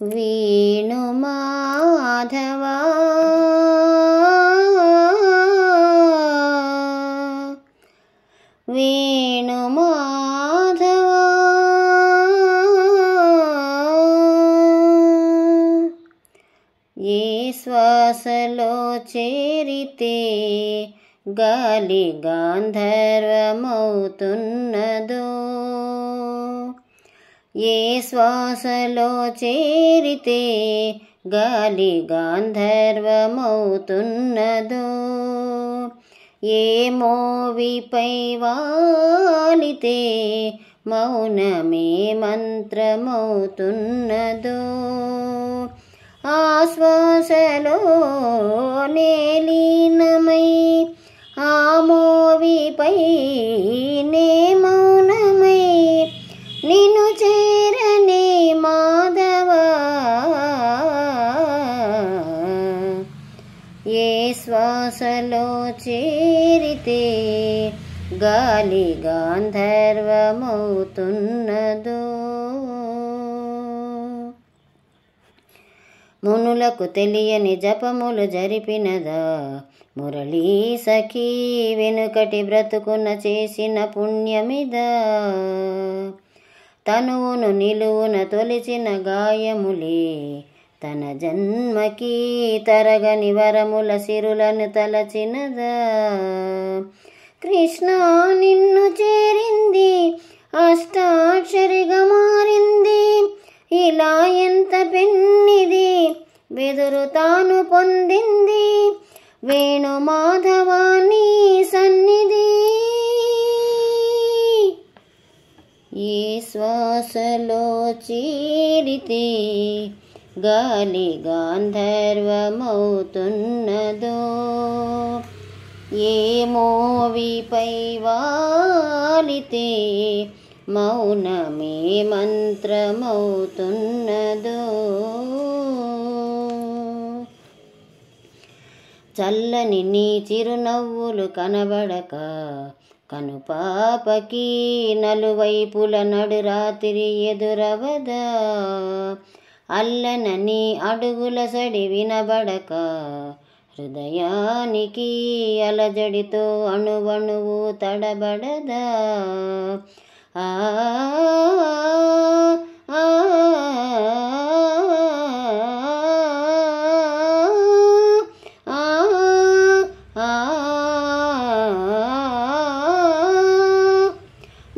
వేణు మాధవా వేణు మాధవా ఏ శ్వాసలో చేరితే గాలి గాంధర్వమవుతున్నదో ఏ శ్వాసలో చేరితే గాలి గాంధర్వమవుతున్నదో ఏ మోవిపై వాలితే మౌనమే మంత్రమవుతున్నదో ఆ శ్వాసలో లీనమై ఆ మోవిపై నే మౌనమై నిన్ను చేరనే మాధవా ఏ శ్వాసలో చేరితే గాలి గాంధర్వమవుతున్నదో మునులకు తెలియని జపములు జరిపినదా మురళీ సఖీ వెనుకటి బ్రతుకున చేసిన పుణ్యమిదా తనువును నిలువున తొలిచిన గాయములే తన జన్మకి తరగని వరముల సిరులను తలచినదా కృష్ణ నిన్ను చేరింది అష్టాక్షరిగా మారింది ఇలా ఎంత పెన్నిది వెదురు తాను పొందింది వేణు మాధవాని సన్నిధి ఏ శ్వాసలో చేరితే గాలి గాంధర్వమవుతున్నదో ఏ మోవిపై వాలితే మౌనమే మంత్రమవుతున్నదో చల్లని నీ చిరునవ్వులు కనబడక కనుపాపకి నలువైపుల నడురాత్రి ఎదురవదా అల్లన నీ అడుగుల సడి వినబడక హృదయానికి అలజడితో అణువణువు తడబడదా ఆ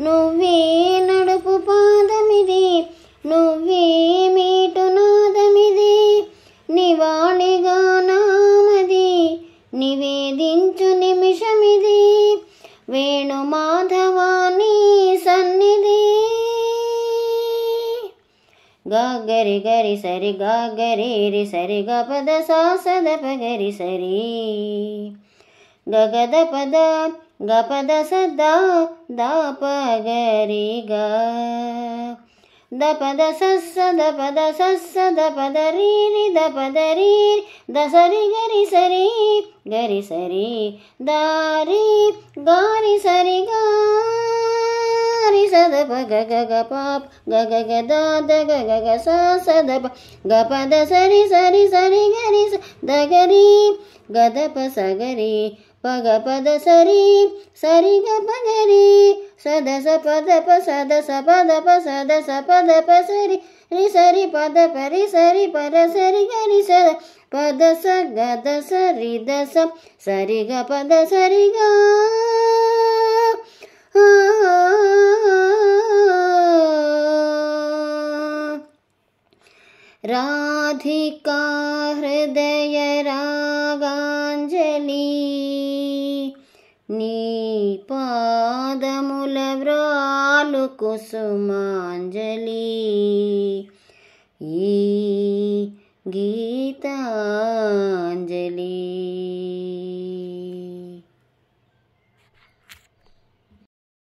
నువ్వే నడుపు పాదమిది నువ్వే మీటు నాదమిది నివాళిగా నామది నివేదించు నిమిషమిది వేణు మాధవాని సన్నిధి గాగరి గరి సరి గాగరి రి సరి గపద సాసద పగరి సరి గగద పద గపద సదా దాపగరి గా దపద సస్స దపద సస్స దపద రీరి దపద రీరి దసరి గరి సరి దారి గారి సరి గారి సదప గగ పాప్ గగ దాద గగ సదప గపద సరి గరి దగరి గదప సగరి పగ పద సరి గపగరి సదస పదప సదస పదప సదస పదప సరి రి సరి పద పరి సరి పర సరి గరి సద పద స గద సరి దస సరి గ పద సరి గా రాధికా హృదయ రాగాంజలి నీ పాదముల వ్రాలు కుసుమాంజలి ఈ గీతాంజలి